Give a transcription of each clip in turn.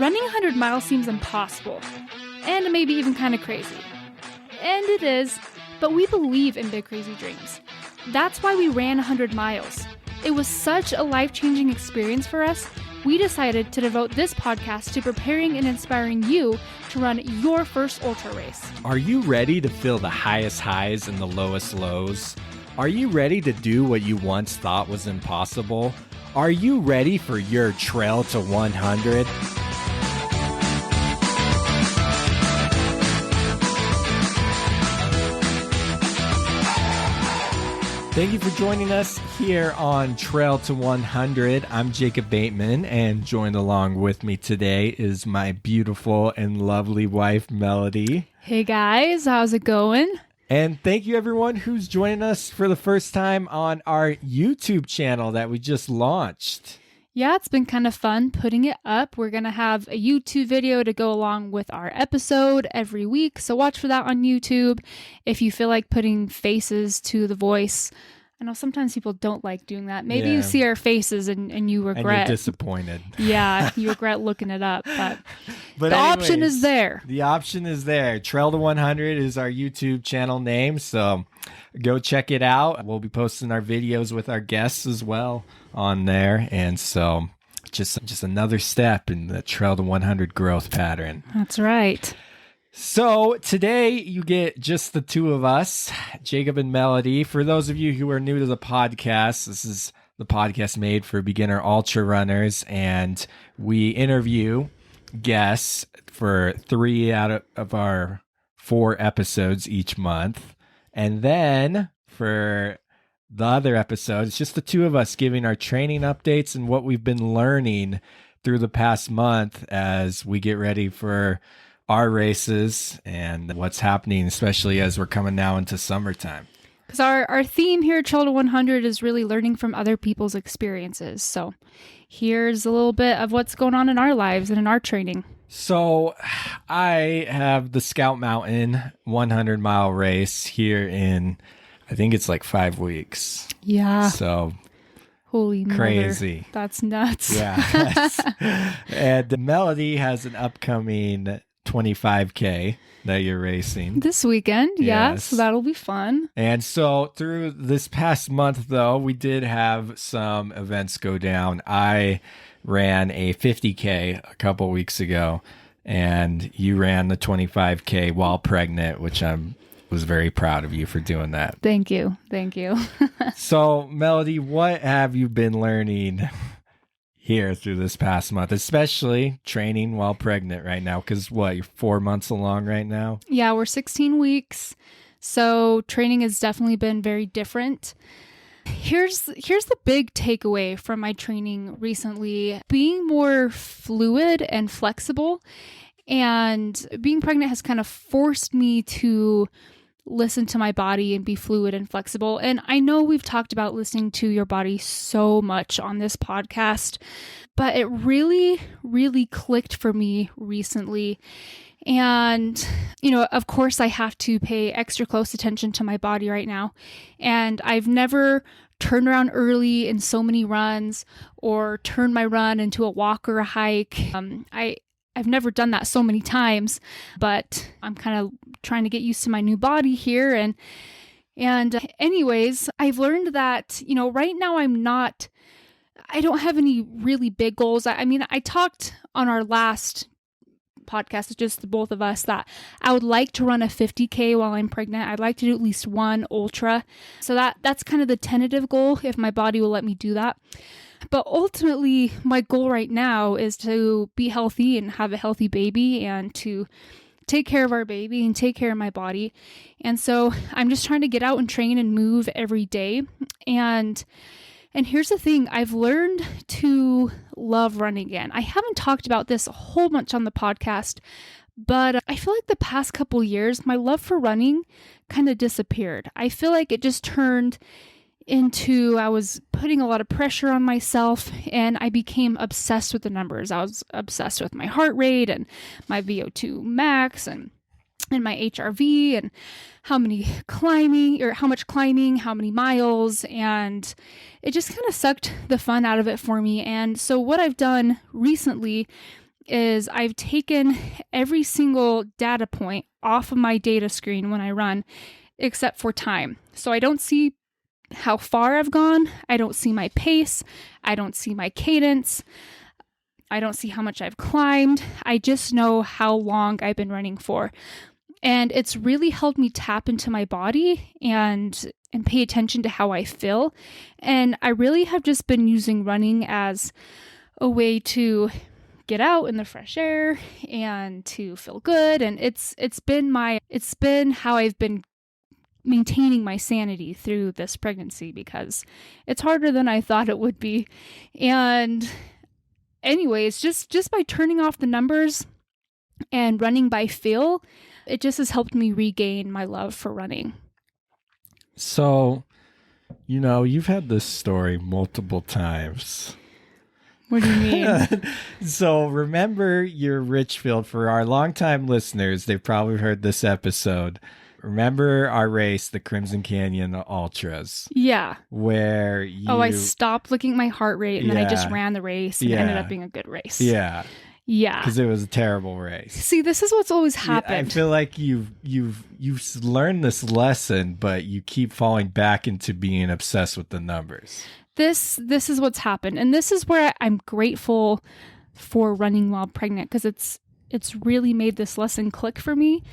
Running 100 miles seems impossible, and maybe even kind of crazy. And it is, but we believe in big crazy dreams. That's why we ran 100 miles. It was such a life-changing experience for us, we decided to devote this podcast to preparing and inspiring you to run your first ultra race. Are you ready to feel the highest highs and the lowest lows? Are you ready to do what you once thought was impossible? Are you ready for your trail to 100? Thank you for joining us here on Trail to 100. I'm Jacob Bateman, and joined along with me today is my beautiful and lovely wife, Melody. Hey guys, how's it going? And thank you everyone who's joining us for the first time on our YouTube channel that we just launched. Yeah, it's been kind of fun putting it up. We're going to have a YouTube video to go along with our episode every week. So watch for that on YouTube. If you feel like putting faces to the voice, I know sometimes people don't like doing that. Maybe you see our faces and you regret. And you're disappointed. Yeah, you regret looking it up. But the option is there. The option is there. Trail to 100 is our YouTube channel name. So go check it out. We'll be posting our videos with our guests as well on there. And so just another step in the Trail to 100 growth pattern. That's right. So today you get just the two of us, Jacob and Melody. For those of you who are new to the podcast, this is the podcast made for beginner ultra runners, and we interview guests for 3 out of our 4 episodes each month. And then for the other episode, it's just the two of us giving our training updates and what we've been learning through the past month as we get ready for our races and what's happening, especially as we're coming now into summertime. Because our theme here at Trail to 100 is really learning from other people's experiences. So here's a little bit of what's going on in our lives and in our training. So I have the Scout Mountain 100-mile race here in, I think it's like 5 weeks. Yeah. So holy crazy. Mother. That's nuts. Yeah. And Melody has an upcoming 25K that you're racing this weekend. Yeah. Yes. So that'll be fun. And so through this past month, though, we did have some events go down. I ran a 50K a couple weeks ago, and you ran the 25K while pregnant, which was very proud of you for doing that. Thank you. Thank you. So, Melody, what have you been learning here through this past month, especially training while pregnant right now? Because you're 4 months along right now? Yeah, we're 16 weeks. So training has definitely been very different. Here's the big takeaway from my training recently: being more fluid and flexible. And being pregnant has kind of forced me to listen to my body and be fluid and flexible. And I know we've talked about listening to your body so much on this podcast, but it really, really clicked for me recently. And, of course, I have to pay extra close attention to my body right now. And I've never turned around early in so many runs or turned my run into a walk or a hike. I've never done that so many times, but I'm kind of trying to get used to my new body here. And anyways, I've learned that, right now I don't have any really big goals. I talked on our last podcast, just the both of us, that I would like to run a 50K while I'm pregnant. I'd like to do at least one ultra. So that's kind of the tentative goal, if my body will let me do that. But ultimately, my goal right now is to be healthy and have a healthy baby and to take care of our baby and take care of my body. And so I'm just trying to get out and train and move every day. And here's the thing, I've learned to love running again. I haven't talked about this a whole bunch on the podcast, but I feel like the past couple years, my love for running kind of disappeared. I feel like it just turned into, I was putting a lot of pressure on myself, and I became obsessed with the numbers. I was obsessed with my heart rate and my VO2 max and my HRV and how much climbing, how many miles, and it just kind of sucked the fun out of it for me. And so what I've done recently is I've taken every single data point off of my data screen when I run, except for time. So I don't see how far I've gone. I don't see my pace. I don't see my cadence. I don't see how much I've climbed. I just know how long I've been running for. And it's really helped me tap into my body and pay attention to how I feel. And I really have just been using running as a way to get out in the fresh air and to feel good. And it's been how I've been maintaining my sanity through this pregnancy, because it's harder than I thought it would be. And anyways, just by turning off the numbers and running by feel, it just has helped me regain my love for running. So, you've had this story multiple times. What do you mean? So remember your Richfield. For our longtime listeners, they've probably heard this episode. Remember our race, the Crimson Canyon Ultras? Yeah. Where you... Oh, I stopped looking at my heart rate, and then I just ran the race, and it ended up being a good race. Yeah. Yeah. Because it was a terrible race. See, this is what's always happened. I feel like you've learned this lesson, but you keep falling back into being obsessed with the numbers. This is what's happened, and this is where I'm grateful for running while pregnant, because it's really made this lesson click for me.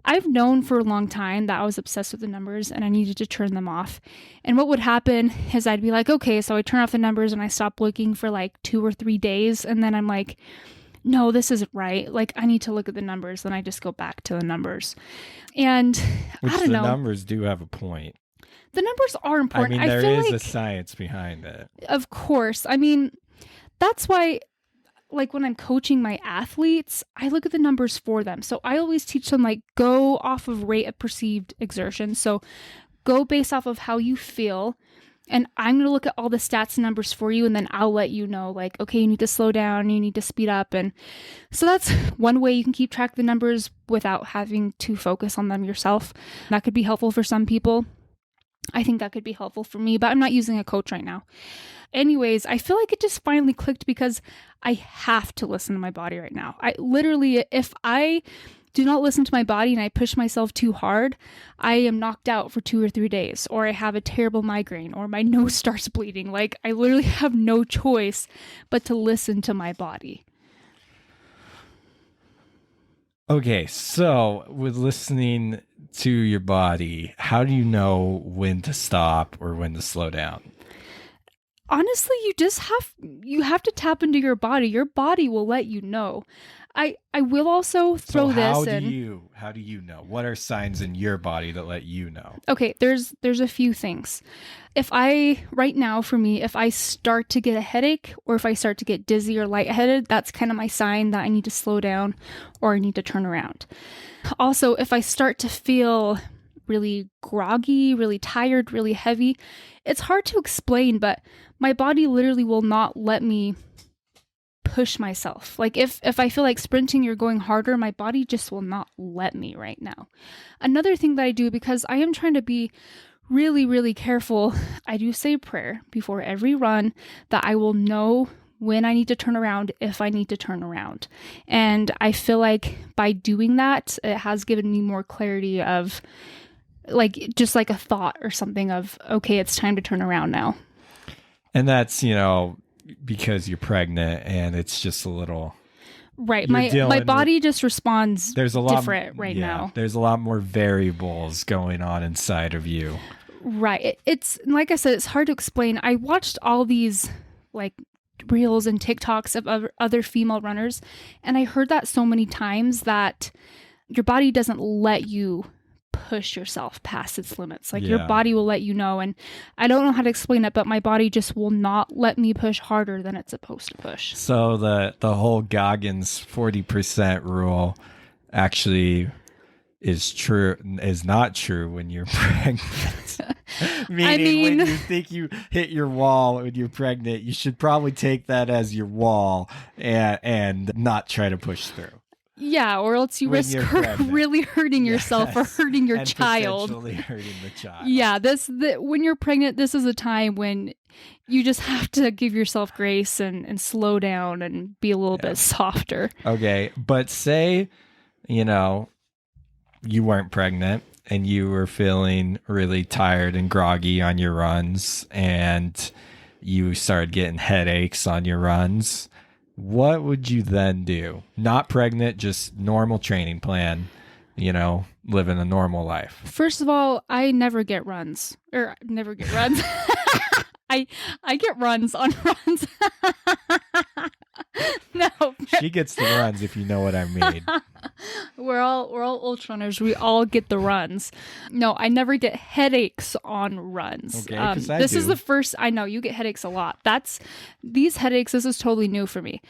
I've known for a long time that I was obsessed with the numbers and I needed to turn them off. And what would happen is I'd be like, okay, so I turn off the numbers and I stop looking for like 2 or 3 days. And then I'm like, no, this isn't right. Like, I need to look at the numbers. Then I just go back to the numbers. And Which I don't know. The numbers do have a point. The numbers are important. I mean, there is a science behind it. Of course. I mean, that's why, like, when I'm coaching my athletes, I look at the numbers for them. So I always teach them, like, go off of rate of perceived exertion. So go based off of how you feel. And I'm going to look at all the stats and numbers for you. And then I'll let you know, like, okay, you need to slow down, you need to speed up. And so that's one way you can keep track of the numbers without having to focus on them yourself. That could be helpful for some people. I think that could be helpful for me, but I'm not using a coach right now. Anyways, I feel like it just finally clicked because I have to listen to my body right now. I literally, if I do not listen to my body and I push myself too hard, I am knocked out for 2 or 3 days, or I have a terrible migraine, or my nose starts bleeding. Like, I literally have no choice but to listen to my body. Okay, so with listening to your body, how do you know when to stop or when to slow down? Honestly, you have to tap into your body. Your body will let you know. I will also throw this in. How do you know? What are signs in your body that let you know? Okay, there's a few things. Right now for me, if I start to get a headache or if I start to get dizzy or lightheaded, that's kind of my sign that I need to slow down or I need to turn around. Also, if I start to feel really groggy, really tired, really heavy, it's hard to explain, but my body literally will not let me push myself. Like, if I feel like sprinting or going harder, my body just will not let me right now. Another thing that I do, because I am trying to be really, really careful, I do say prayer before every run that I will know when I need to turn around, if I need to turn around. And I feel like by doing that, it has given me more clarity of, like, just like a thought or something of, okay, it's time to turn around now. And that's, because you're pregnant and it's just a little... Right. My body just responds different right now. There's a lot more variables going on inside of you. Right. It's, like I said, it's hard to explain. I watched all these, like, reels and TikToks of other female runners, and I heard that so many times that your body doesn't let you push yourself past its limits. Like, your body will let you know, and I don't know how to explain it, but my body just will not let me push harder than it's supposed to push. So the whole Goggins 40% rule actually is not true when you're pregnant. Meaning, when you think you hit your wall when you're pregnant, you should probably take that as your wall and not try to push through. Yeah, or else you When risk you're pregnant. really hurting yourself or Yes. hurting your And child. potentially hurting the child. Yeah, when you're pregnant, this is a time when you just have to give yourself grace and slow down and be a little bit softer. Okay, but say, you weren't pregnant and you were feeling really tired and groggy on your runs and you started getting headaches on your runs. What would you then do? Not pregnant, just normal training plan, living a normal life. First of all, I never get runs. Or never get runs. I get runs on runs. No. She gets the runs, if you know what I mean. We're all ultra runners. We all get the runs. No, I never get headaches on runs. Okay, 'cause I this do. is the first. I know you get headaches a lot. These headaches. This is totally new for me.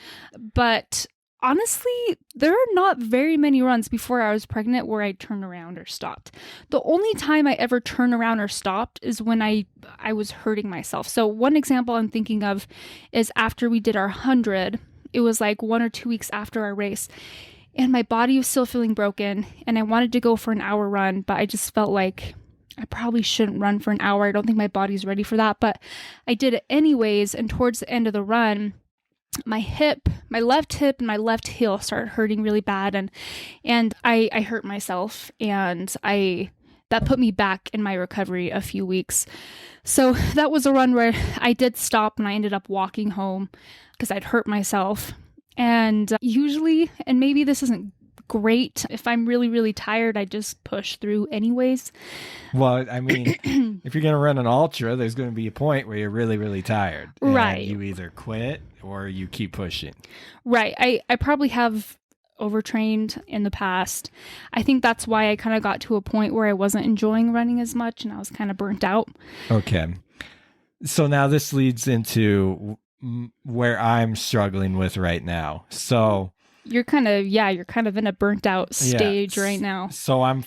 But honestly, there are not very many runs before I was pregnant where I turned around or stopped. The only time I ever turned around or stopped is when I was hurting myself. So one example I'm thinking of is after we did our 100. It was like 1 or 2 weeks after our race. And my body was still feeling broken. And I wanted to go for an hour run, but I just felt like I probably shouldn't run for an hour. I don't think my body's ready for that. But I did it anyways. And towards the end of the run, my left hip and my left heel started hurting really bad. And I hurt myself. And that put me back in my recovery a few weeks. So that was a run where I did stop and I ended up walking home because I'd hurt myself. And usually, and maybe this isn't great, if I'm really, really tired, I just push through anyways. Well, I mean, if you're going to run an ultra, there's going to be a point where you're really, really tired. And Right. you either quit or you keep pushing. Right. I probably have overtrained in the past. I think that's why I kind of got to a point where I wasn't enjoying running as much and I was kind of burnt out. Okay. So now this leads into where I'm struggling with right now. So you're kind of in a burnt out stage right now. So I'm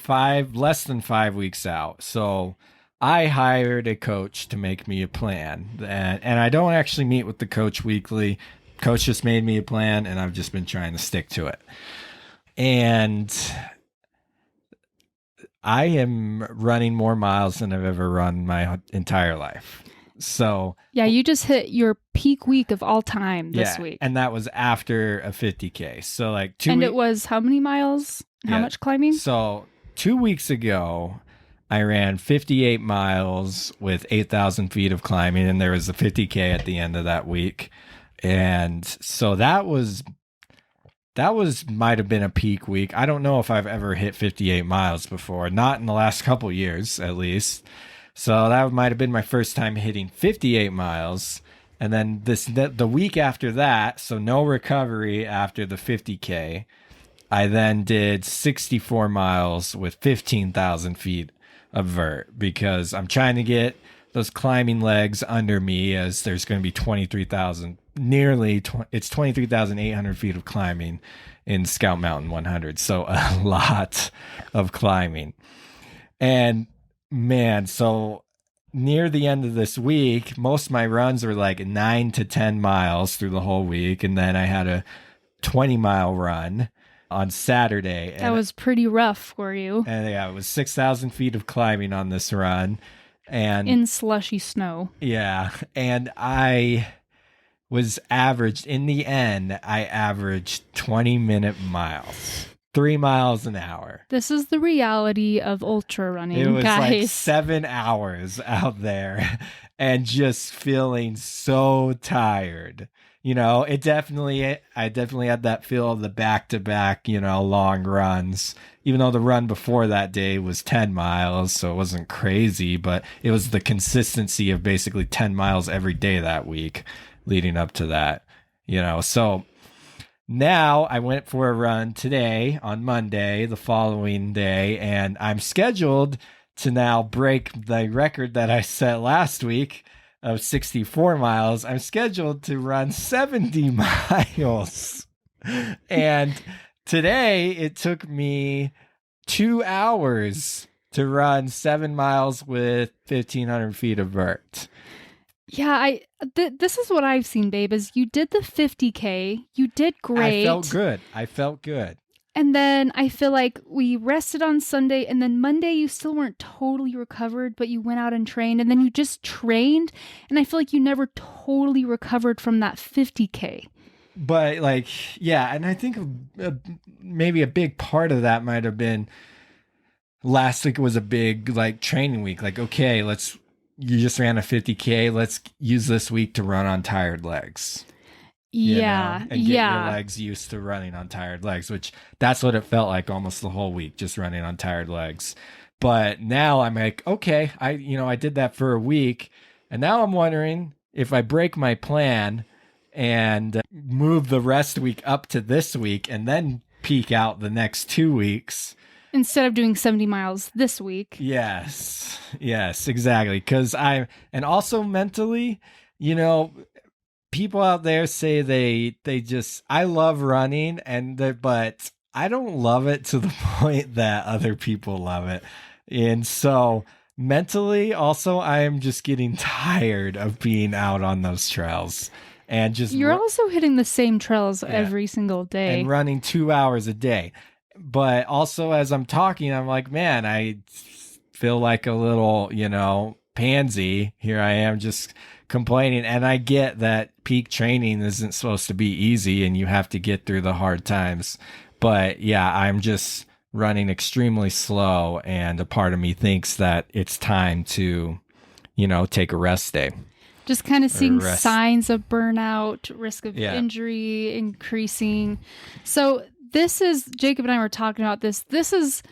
less than 5 weeks out. So I hired a coach to make me a plan. And I don't actually meet with the coach weekly. Coach just made me a plan and I've just been trying to stick to it. And I am running more miles than I've ever run my entire life. So yeah, you just hit your peak week of all time this week. And that was after a 50K. So like 2 weeks. And it was how many miles? How much climbing? So 2 weeks ago, I ran 58 miles with 8,000 feet of climbing, and there was a 50K at the end of that week. And so that might have been a peak week. I don't know if I've ever hit 58 miles before, not in the last couple years, at least. So that might have been my first time hitting 58 miles. And then the week after that, so no recovery after the 50K, I then did 64 miles with 15,000 feet of vert because I'm trying to get those climbing legs under me as there's going to be 23,800 feet of climbing in Scout Mountain 100. So a lot of climbing. And man, so near the end of this week, most of my runs were like 9 to 10 miles through the whole week. And then I had a 20-mile run on Saturday. That was pretty rough for you. And yeah, it was 6,000 feet of climbing on this run. And in slushy snow. Yeah. And I was in the end, I averaged 20-minute miles. 3 miles an hour. This is the reality of ultra running, it was guys. Like 7 hours out there and just feeling so tired. I definitely had that feel of the back-to-back, long runs, even though the run before that day was 10 miles. So it wasn't crazy, but it was the consistency of basically 10 miles every day that week leading up to that, so now I went for a run today on Monday, the following day, and I'm scheduled to now break the record that I set last week of 64 miles. I'm scheduled to run 70 miles. And today it took me 2 hours to run 7 miles with 1,500 feet of vert. Yeah, this is what I've seen, babe, is you did the 50K. You did great. I felt good. And then I feel like we rested on Sunday, and then Monday you still weren't totally recovered, but you went out and trained, and then you just trained, and I feel like you never totally recovered from that 50K. But like, yeah, and I think maybe a big part of that might have been last week was a big like training week. Like, okay, you just ran a 50K. Let's use this week to run on tired legs. Yeah. And get your legs used to running on tired legs, which that's what it felt like almost the whole week, just running on tired legs. But now I'm like, okay, I did that for a week, and now I'm wondering if I break my plan and move the rest week up to this week and then peak out the next 2 weeks. Instead of doing 70 miles this week. Yes, exactly. And also mentally, people out there say I love running but I don't love it to the point that other people love it. And so mentally also I am just getting tired of being out on those trails and just you're also hitting the same trails every single day and running 2 hours a day. But also as I'm talking, I'm like, man, I feel like a little, pansy. Here I am just complaining, and I get that peak training isn't supposed to be easy and you have to get through the hard times, but yeah, I'm just running extremely slow, and a part of me thinks that it's time to take a rest day. Just kind of seeing signs of burnout, risk of injury increasing. So Jacob and I were talking about this is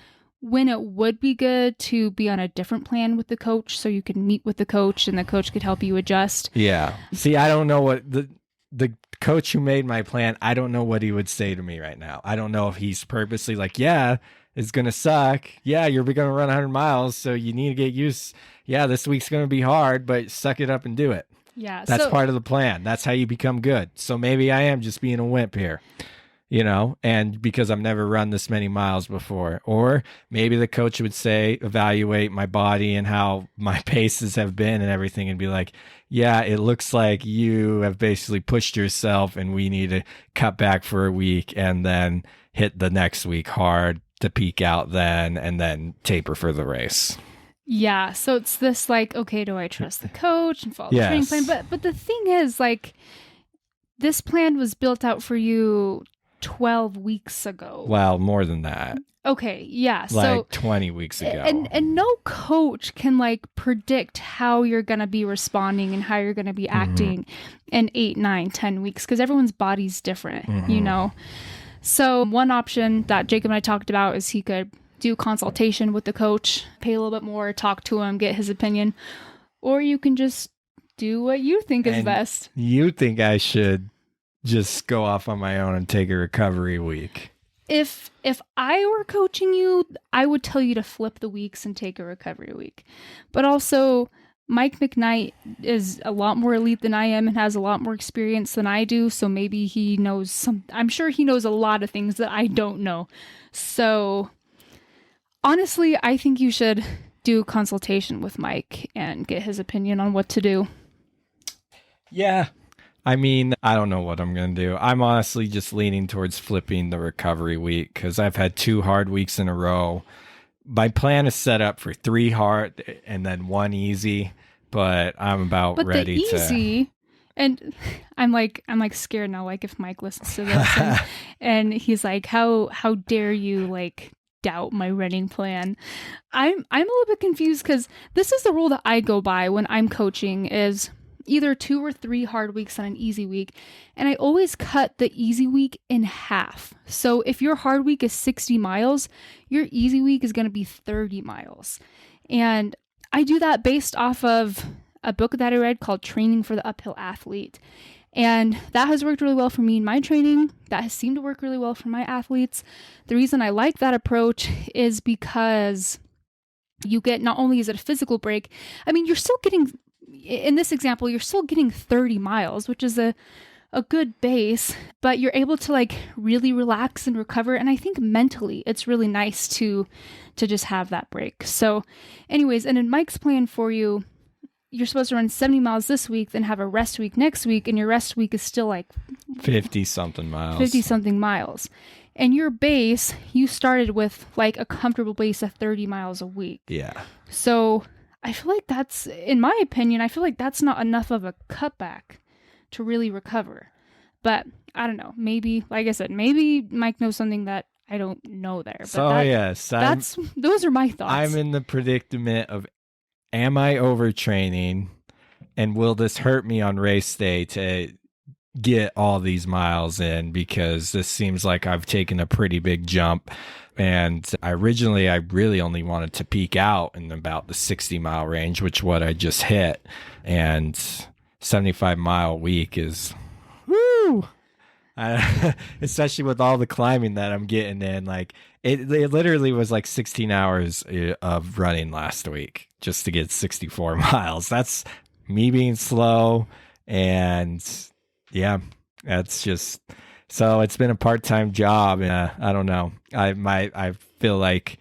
when it would be good to be on a different plan with the coach, so you can meet with the coach and the coach could help you adjust. Yeah. See, I don't know what the coach who made my plan, I don't know what he would say to me right now. I don't know if he's purposely like, yeah, it's going to suck. Yeah, you're going to run 100 miles, so you need to get used. Yeah, this week's going to be hard, but suck it up and do it. Yeah. That's part of the plan. That's how you become good. So maybe I am just being a wimp here. And because I've never run this many miles before. Or maybe the coach would say, evaluate my body and how my paces have been and everything, and be like, yeah, it looks like you have basically pushed yourself and we need to cut back for a week and then hit the next week hard to peak out then and then taper for the race. Yeah. So it's this like, okay, do I trust the coach and follow the training plan? But the thing is, like, this plan was built out for you 12 weeks ago. Well, more than that. Okay, yeah. Like 20 weeks ago. And no coach can like predict how you're going to be responding and how you're going to be acting in 8, 9, 10 weeks, because everyone's body's different, So one option that Jacob and I talked about is he could do consultation with the coach, pay a little bit more, talk to him, get his opinion, or you can just do what you think is best. You think I should just go off on my own and take a recovery week? If I were coaching you, I would tell you to flip the weeks and take a recovery week. But also, Mike McKnight is a lot more elite than I am and has a lot more experience than I do. So maybe he knows I'm sure he knows a lot of things that I don't know. So honestly, I think you should do a consultation with Mike and get his opinion on what to do. Yeah. I mean, I don't know what I'm going to do. I'm honestly just leaning towards flipping the recovery week because I've had 2 hard weeks in a row. My plan is set up for 3 hard and then 1 easy, but I'm about ready to. Easy, and I'm like scared now. Like if Mike listens to this and he's like, how dare you like doubt my running plan? I'm a little bit confused because this is the rule that I go by when I'm coaching is either 2 or 3 hard weeks on an easy week. And I always cut the easy week in half. So if your hard week is 60 miles, your easy week is going to be 30 miles. And I do that based off of a book that I read called Training for the Uphill Athlete. And that has worked really well for me in my training. That has seemed to work really well for my athletes. The reason I like that approach is because you get, not only is it a physical break, I mean, you're still getting, in this example, you're still getting 30 miles, which is a good base, but you're able to like really relax and recover. And I think mentally it's really nice to just have that break. So anyways, and in Mike's plan for you, you're supposed to run 70 miles this week, then have a rest week next week. And your rest week is still like 50 something miles. And your base, you started with like a comfortable base of 30 miles a week. Yeah. So I feel like that's, in my opinion, I feel like that's not enough of a cutback to really recover. But I don't know. Maybe, like I said, maybe Mike knows something that I don't know there. But So yes, those are my thoughts. I'm in the predicament of, am I overtraining, and will this hurt me on race day to get all these miles in? Because this seems like I've taken a pretty big jump. And I really only wanted to peak out in about the 60-mile range, which what I just hit. And 75-mile week is, woo! Especially with all the climbing that I'm getting in. Like it literally was like 16 hours of running last week just to get 64 miles. That's me being slow. And yeah, that's just, so it's been a part-time job. I don't know. I feel like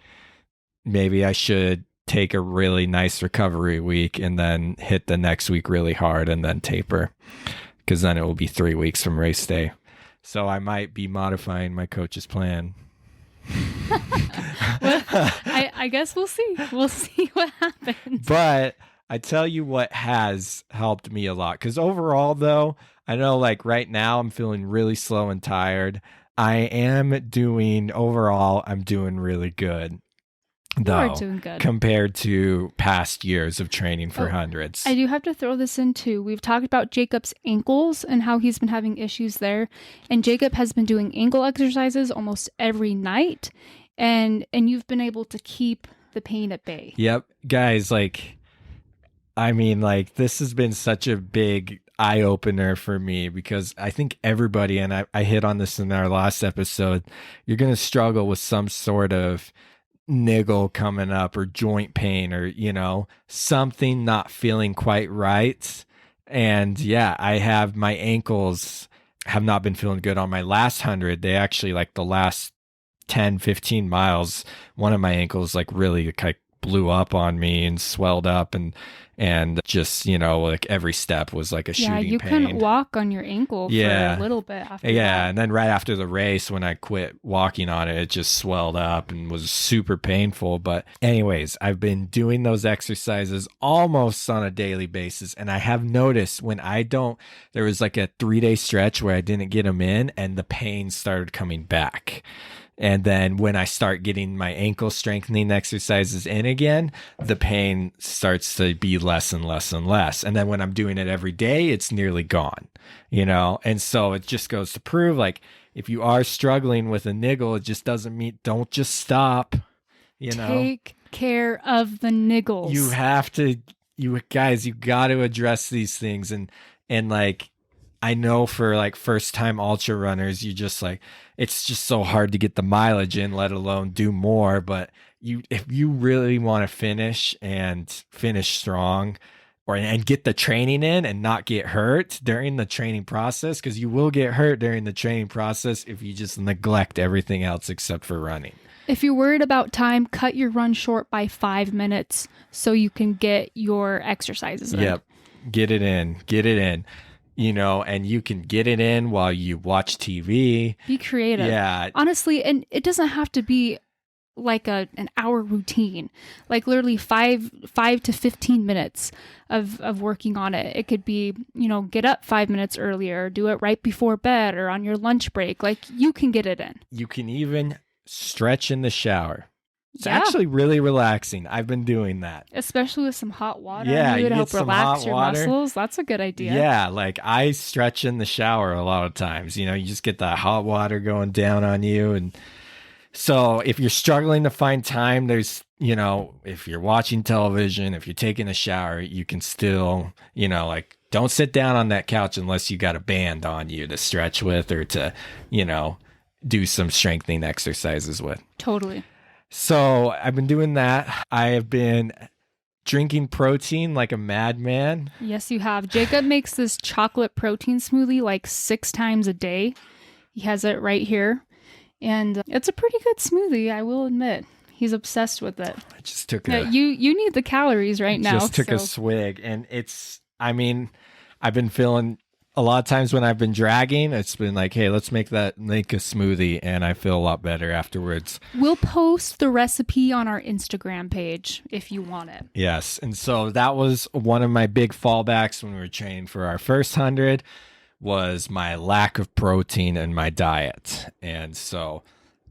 maybe I should take a really nice recovery week and then hit the next week really hard and then taper, because then it will be 3 weeks from race day. So I might be modifying my coach's plan. Well, I guess we'll see. We'll see what happens. But I tell you what has helped me a lot. Because overall, though, I know like right now I'm feeling really slow and tired. I'm doing really good. Though, doing good compared to past years of training for hundreds. I do have to throw this in too. We've talked about Jacob's ankles and how he's been having issues there. And Jacob has been doing ankle exercises almost every night. And you've been able to keep the pain at bay. Yep. Guys, like, I mean, like, this has been such a big eye opener for me, because I think everybody, and I hit on this in our last episode, you're going to struggle with some sort of niggle coming up or joint pain or, something not feeling quite right. And yeah, I have, my ankles have not been feeling good on my last 100. They actually, like the last 10, 15 miles, one of my ankles like really blew up on me and swelled up, and just, like every step was like a shooting pain. Yeah, you couldn't walk on your ankle for a little bit after that. And then right after the race, when I quit walking on it, it just swelled up and was super painful. But anyways, I've been doing those exercises almost on a daily basis, and I have noticed when I don't, there was like a 3-day stretch where I didn't get them in, and the pain started coming back. And then when I start getting my ankle strengthening exercises in again, the pain starts to be less and less and less. And then when I'm doing it every day, it's nearly gone, And so it just goes to prove, like, if you are struggling with a niggle, it just doesn't mean, don't just stop, Take care of the niggles. You have to, you got to address these things. And like, I know for like first time ultra runners, you just like, it's just so hard to get the mileage in, let alone do more. But if you really want to finish strong, and get the training in and not get hurt during the training process, because you will get hurt during the training process if you just neglect everything else except for running. If you're worried about time, cut your run short by 5 minutes so you can get your exercises in. Yep. Get it in. And you can get it in while you watch TV. Be creative. Yeah. Honestly, and it doesn't have to be like an hour routine, like literally 5 to 15 minutes of working on it. It could be, get up 5 minutes earlier, do it right before bed or on your lunch break. Like, you can get it in. You can even stretch in the shower. It's actually really relaxing. I've been doing that. Especially with some hot water. Yeah, you would help relax your muscles. That's a good idea. Yeah, like I stretch in the shower a lot of times. You just get that hot water going down on you. And so if you're struggling to find time, there's, if you're watching television, if you're taking a shower, you can still, like, don't sit down on that couch unless you got a band on you to stretch with or to, do some strengthening exercises with. Totally. So I've been doing that. I have been drinking protein like a madman. Yes, you have. Jacob makes this chocolate protein smoothie like 6 times a day. He has it right here. And it's a pretty good smoothie, I will admit. He's obsessed with it. I just took you need the calories right now. Just took a swig. And I've been feeling a lot of times when I've been dragging, it's been like, hey, let's make a smoothie, and I feel a lot better afterwards. We'll post the recipe on our Instagram page if you want it. Yes. And so that was one of my big fallbacks when we were training for our first 100 was my lack of protein in my diet. And so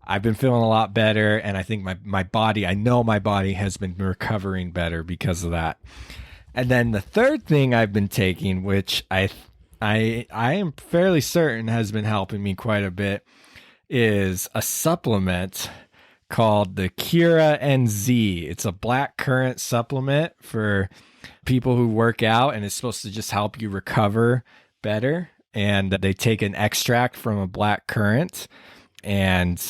I've been feeling a lot better, and I think my body, I know my body has been recovering better because of that. And then the third thing I've been taking, which I am fairly certain has been helping me quite a bit, is a supplement called the Cura NZ. It's a black currant supplement for people who work out, and it's supposed to just help you recover better. And they take an extract from a black currant, and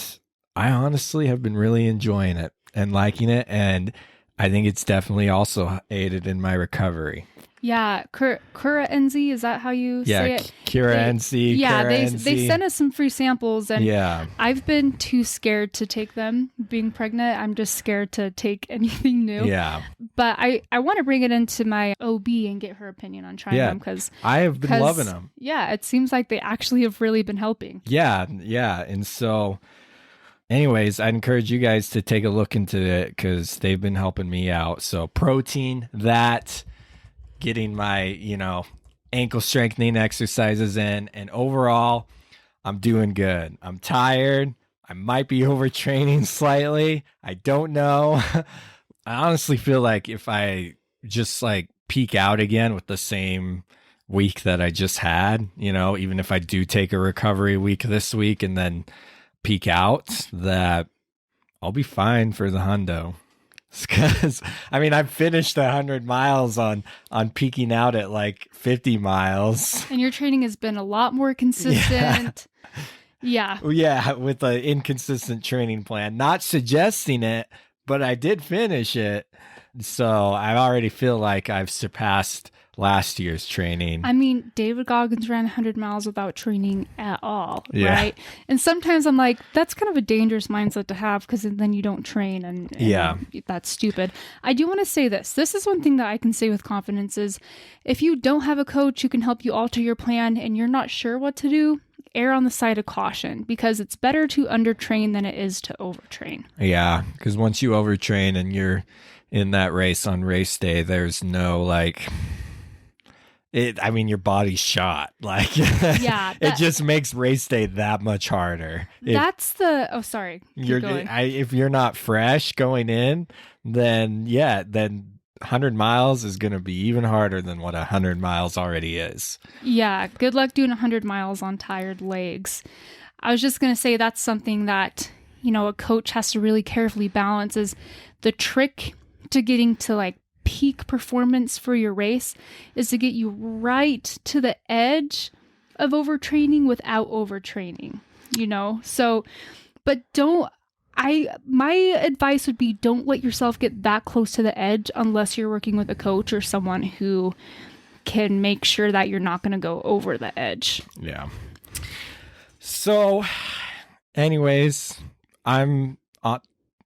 I honestly have been really enjoying it and liking it, and I think it's definitely also aided in my recovery. Yeah, Cura NZ, is that how you say it? Cura NZ. Yeah, Cura NZ. they sent us some free samples, and yeah. I've been too scared to take them. Being pregnant, I'm just scared to take anything new. Yeah. But I want to bring it into my OB and get her opinion on trying them, because I have been loving them. Yeah, it seems like they actually have really been helping. Yeah. And so anyways, I'd encourage you guys to take a look into it because they've been helping me out. So protein, that, getting my, ankle strengthening exercises in, and overall, I'm doing good. I'm tired. I might be overtraining slightly. I don't know. I honestly feel like if I just peak out again with the same week that I just had, even if I do take a recovery week this week and then peak out, that I'll be fine for the hundo. Because I've finished 100 miles on peaking out at 50 miles, and your training has been a lot more consistent. Yeah, with an inconsistent training plan. Not suggesting it, but I did finish it, so I already feel like I've surpassed last year's training. David Goggins ran 100 miles without training at all, right? And sometimes I'm like, that's kind of a dangerous mindset to have, because then you don't train, and that's stupid. I do want to say this. This is one thing that I can say with confidence is, if you don't have a coach who can help you alter your plan and you're not sure what to do, err on the side of caution, because it's better to undertrain than it is to overtrain. Yeah, because once you overtrain and you're in that race on race day, there's no your body's shot. It just makes race day that much harder. If you're not fresh going in, then 100 miles is going to be even harder than what 100 miles already is. Yeah, good luck doing 100 miles on tired legs. I was just going to say that's something that, a coach has to really carefully balance. Is the trick to getting to peak performance for your race is to get you right to the edge of overtraining without overtraining, so, but my advice would be, don't let yourself get that close to the edge unless you're working with a coach or someone who can make sure that you're not going to go over the edge. Yeah. So anyways,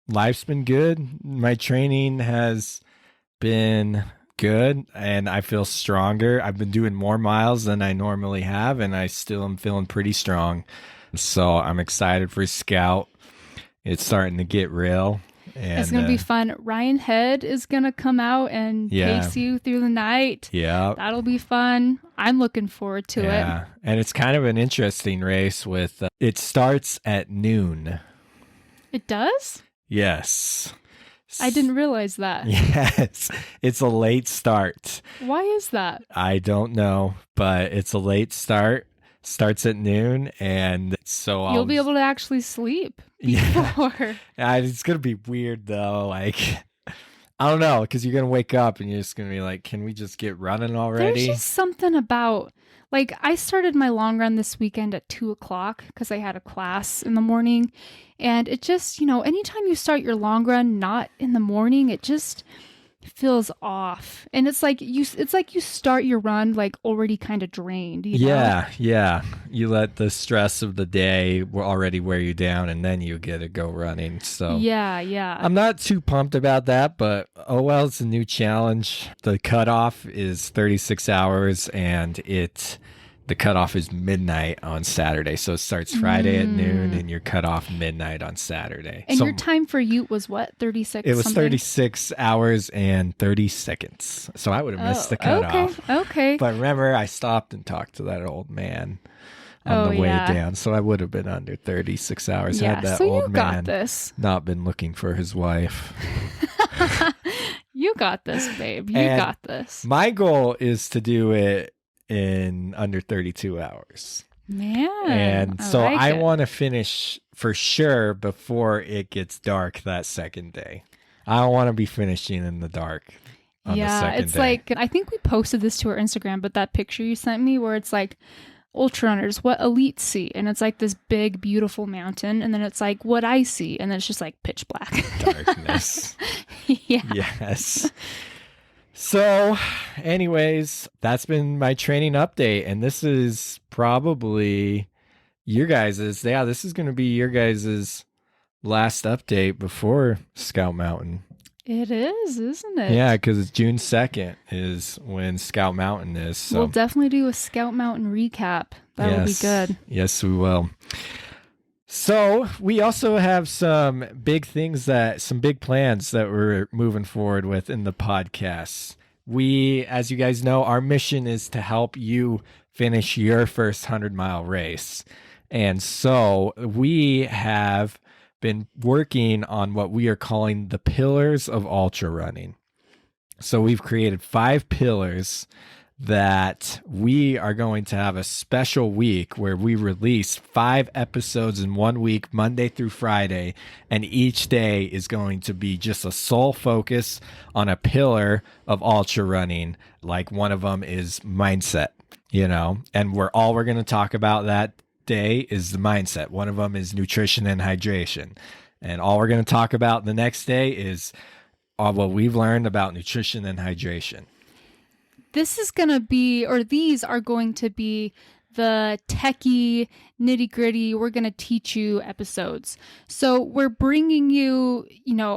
life's been good. My training has been good, and I feel stronger. I've been doing more miles than I normally have, and I still am feeling pretty strong. So I'm excited for Scout. It's starting to get real. And it's going to be fun. Ryan Head is going to come out and pace you through the night. Yeah. That'll be fun. I'm looking forward to it. And it's kind of an interesting race with, it starts at noon. It does? Yes. I didn't realize that. Yes. It's a late start. Why is that? I don't know, but it's a late start. Starts at noon, and so you'll be able to actually sleep before. Yeah. It's going to be weird, though. I don't know, because you're going to wake up and you're just going to be like, can we just get running already? There's just something about, I started my long run this weekend at 2:00 because I had a class in the morning. And it just, anytime you start your long run not in the morning, it just feels off. And it's like you start your run already kind of drained. Yeah. You let the stress of the day already wear you down, and then you get to go running. So yeah. I'm not too pumped about that, but it's a new challenge. The cutoff is 36 hours, and it the cutoff is midnight on Saturday. So it starts Friday at noon and you're cut off midnight on Saturday. And so your time for Ute was what, 36 it was something? 36 hours and 30 seconds. So I would have missed the cutoff. Okay. But remember, I stopped and talked to that old man on the way down. So I would have been under 36 hours had that old man not been looking for his wife. You got this, babe. You got this. My goal is to do it in under 32 hours. Man. And so I want to finish for sure before it gets dark that second day. I don't want to be finishing in the dark on the second day. Like, I think we posted this to our Instagram, but that picture you sent me where it's like, ultra runners, what elites see, and it's like this big beautiful mountain, and then it's like what I see, and then it's just like pitch black darkness. Yeah. Yes. So anyways, that's been my training update, and this is probably your guys's this is going to be your guys's last update before Scout Mountain. It is, isn't it? Yeah, because June 2nd is when Scout Mountain is. So. We'll definitely do a Scout Mountain recap. That'll be good. Yes, we will. So we also have some big plans that we're moving forward with in the podcast. We, as you guys know, our mission is to help you finish your first 100-mile race. And so we have been working on what we are calling the Pillars of Ultrarunning. So we've created 5 pillars that we are going to have a special week where we release 5 episodes in 1 week, Monday through Friday, and each day is going to be just a sole focus on a pillar of ultra running. Like one of them is mindset, and we're going to talk about that day is the mindset. One of them is nutrition and hydration. And all we're going to talk about the next day is what we've learned about nutrition and hydration. This is going to be, or these are going to be the techie, nitty gritty, we're going to teach you episodes. So we're bringing you,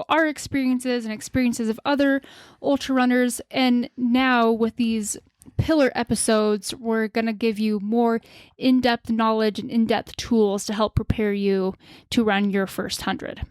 our experiences and experiences of other ultra runners. And now with these pillar episodes, we're going to give you more in-depth knowledge and in-depth tools to help prepare you to run your first 100.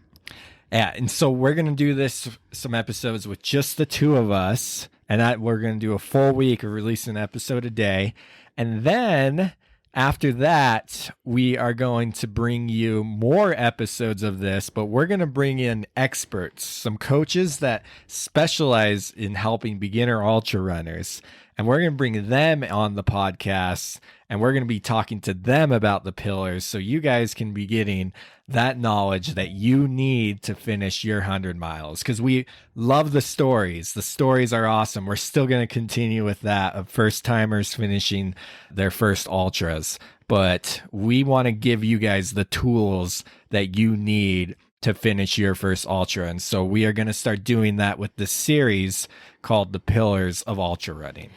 Yeah, and so we're going to do some episodes with just the two of us, and we're going to do a full week of releasing an episode a day. And then after that, we are going to bring you more episodes of this, but we're going to bring in experts, some coaches that specialize in helping beginner ultra runners. And we're going to bring them on the podcast, and we're going to be talking to them about the pillars so you guys can be getting that knowledge that you need to finish your 100 miles. Because we love the stories. The stories are awesome. We're still going to continue with that of first-timers finishing their first ultras. But we want to give you guys the tools that you need to finish your first ultra. And so we are going to start doing that with the series called The Pillars of Ultrarunning.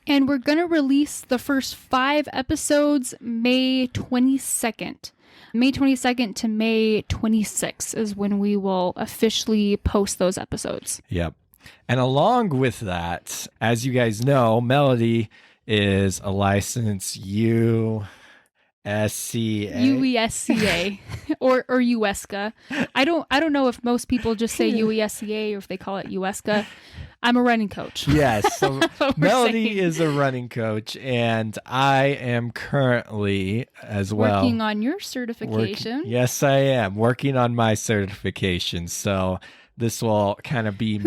And we're going to release the first 5 episodes May 22nd. May 22nd to May 26th is when we will officially post those episodes. Yep. And along with that, as you guys know, Melody is a licensed USCA or UESCA. I don't know if most people just say UESCA or if they call it UESCA. I'm a running coach. Yes. So Melody is a running coach, and I am currently as well working on your certification. Yes, I am working on my certification. So this will kind of be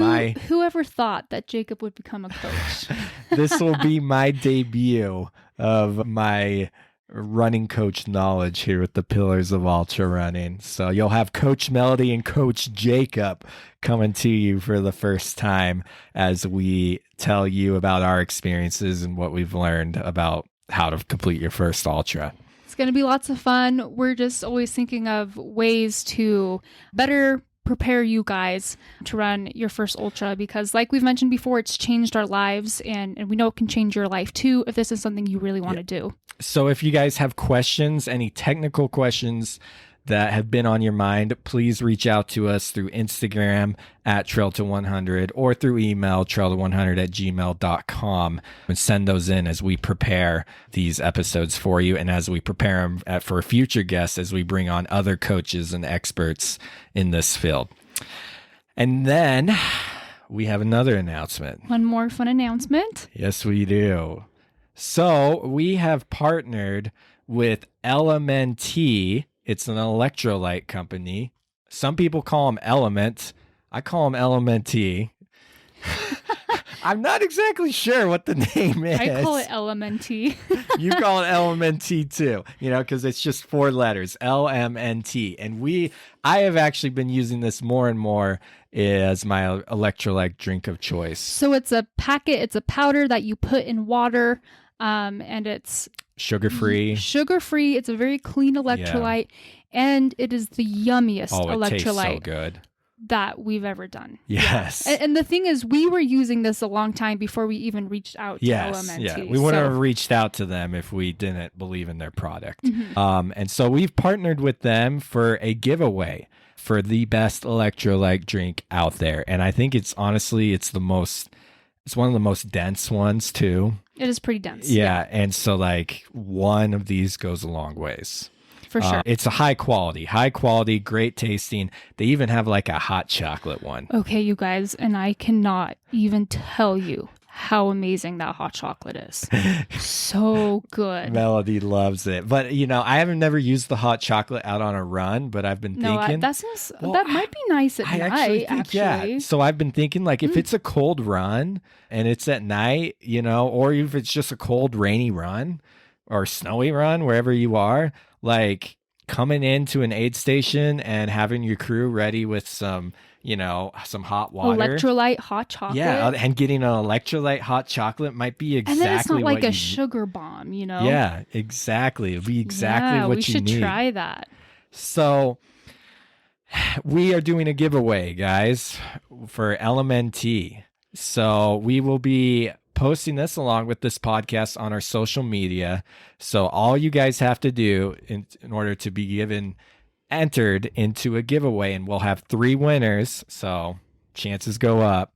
whoever thought that Jacob would become a coach. This will be my debut of my running coach knowledge here with the Pillars of Ultra Running. So you'll have Coach Melody and Coach Jacob coming to you for the first time as we tell you about our experiences and what we've learned about how to complete your first ultra. It's going to be lots of fun. We're just always thinking of ways to better prepare you guys to run your first ultra, because like we've mentioned before, it's changed our lives, and we know it can change your life too if this is something you really want to do. So if you guys have questions, any technical questions that have been on your mind, please reach out to us through Instagram at trail to100 or through email trail to100@gmail.com and send those in as we prepare these episodes for you and as we prepare them for future guests as we bring on other coaches and experts in this field. And then we have another announcement. One more fun announcement. Yes, we do. So we have partnered with LMNT. It's an electrolyte company. Some people call them Element. I call them LMNT. I'm not exactly sure what the name is. I call it LMNT. You call it LMNT too, because it's just 4 letters, LMNT. And I have actually been using this more and more as my electrolyte drink of choice. So it's a packet, it's a powder that you put in water, and it's sugar-free. It's a very clean electrolyte, and it is the yummiest electrolyte. Tastes so good. That we've ever done. Yes. Yeah. And the thing is, we were using this a long time before we even reached out to LMNT. Yeah. We wouldn't have reached out to them if we didn't believe in their product. Mm-hmm. And so we've partnered with them for a giveaway for the best electrolyte drink out there. And I think it's one of the most dense ones too. It is pretty dense. Yeah. And so one of these goes a long ways. For sure. It's a high quality, great tasting. They even have a hot chocolate one. Okay, you guys, and I cannot even tell you how amazing that hot chocolate is. So good. Melody loves it. But, I haven't never used the hot chocolate out on a run, but I've been thinking. That might be nice at night, actually. Yeah. So I've been thinking, if it's a cold run and it's at night, or if it's just a cold, rainy run or snowy run, wherever you are, coming into an aid station and having your crew ready with some hot water. Electrolyte hot chocolate. Yeah, and getting an electrolyte hot chocolate might be exactly what you need. And then it's not like a sugar bomb, Yeah, exactly. It'll be exactly what you need. We should try that. So we are doing a giveaway, guys, for LMNT. So we will be posting this along with this podcast on our social media. So all you guys have to do in order to be entered into a giveaway, and we'll have 3 winners, so chances go up,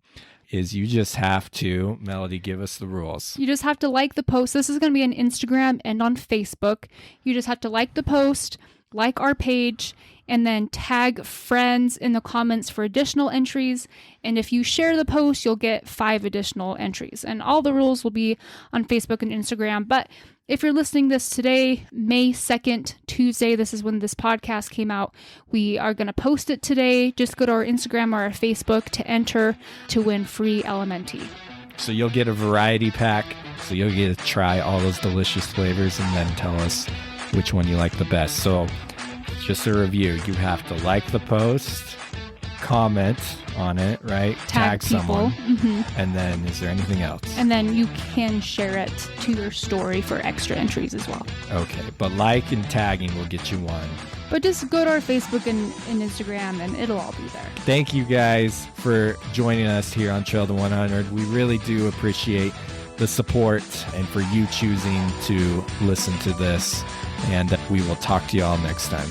is you just have to, Melody, give us the rules. You just have to like the post. This is going to be on Instagram and on Facebook. You just have to like the post, like our page, and then tag friends in the comments for additional entries. And if you share the post, you'll get 5 additional entries. And all the rules will be on Facebook and Instagram. But if you're listening this today, May 2nd, Tuesday, this is when this podcast came out, we are going to post it today. Just go to our Instagram or our Facebook to enter to win free LMNT. So you'll get a variety pack. So you'll get to try all those delicious flavors and then tell us which one you like the best. So just a review, you have to like the post, comment on it, right? Tag someone. Mm-hmm. And then is there anything else? And then you can share it to your story for extra entries as well. Okay, but like and tagging will get you one. But just go to our Facebook and Instagram and it'll all be there. Thank you guys for joining us here on Trail to 100. We really do appreciate the support and for you choosing to listen to this. And we will talk to you all next time.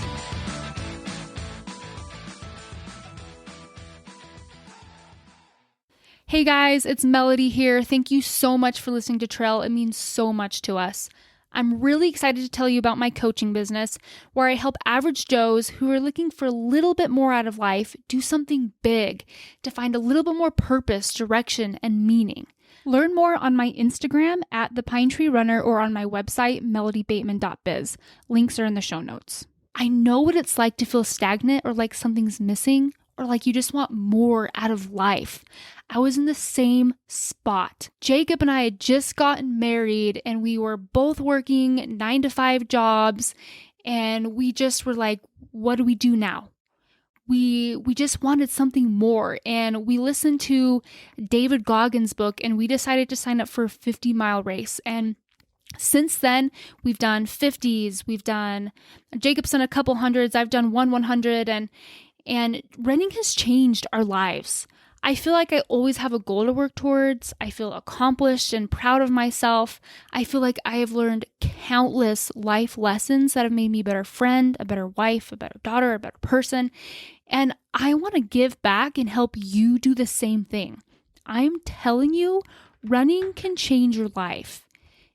Hey guys, it's Melody here. Thank you so much for listening to Trail. It means so much to us. I'm really excited to tell you about my coaching business where I help average Joes who are looking for a little bit more out of life do something big to find a little bit more purpose, direction, and meaning. Learn more on my Instagram at The Pine Tree Runner or on my website, melodybateman.biz. Links are in the show notes. I know what it's like to feel stagnant or like something's missing or like you just want more out of life. I was in the same spot. Jacob and I had just gotten married and we were both working 9-to-5 jobs and we just were like, what do we do now? We just wanted something more, and we listened to David Goggins' book and we decided to sign up for a 50-mile race. And since then, we've done 50s, Jacob's done a couple hundreds, I've done 100, and running has changed our lives. I feel like I always have a goal to work towards. I feel accomplished and proud of myself. I feel like I have learned countless life lessons that have made me a better friend, a better wife, a better daughter, a better person. And I want to give back and help you do the same thing. I'm telling you, running can change your life.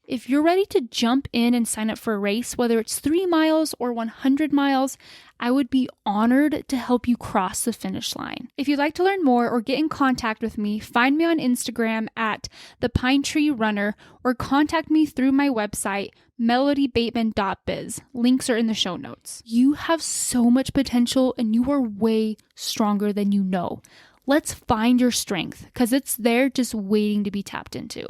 If you're ready to jump in and sign up for a race, whether it's 3 miles or 100 miles, I would be honored to help you cross the finish line. If you'd like to learn more or get in contact with me, find me on Instagram at the Pine Tree Runner or contact me through my website, melodybateman.biz. Links are in the show notes. You have so much potential and you are way stronger than you know. Let's find your strength because it's there just waiting to be tapped into.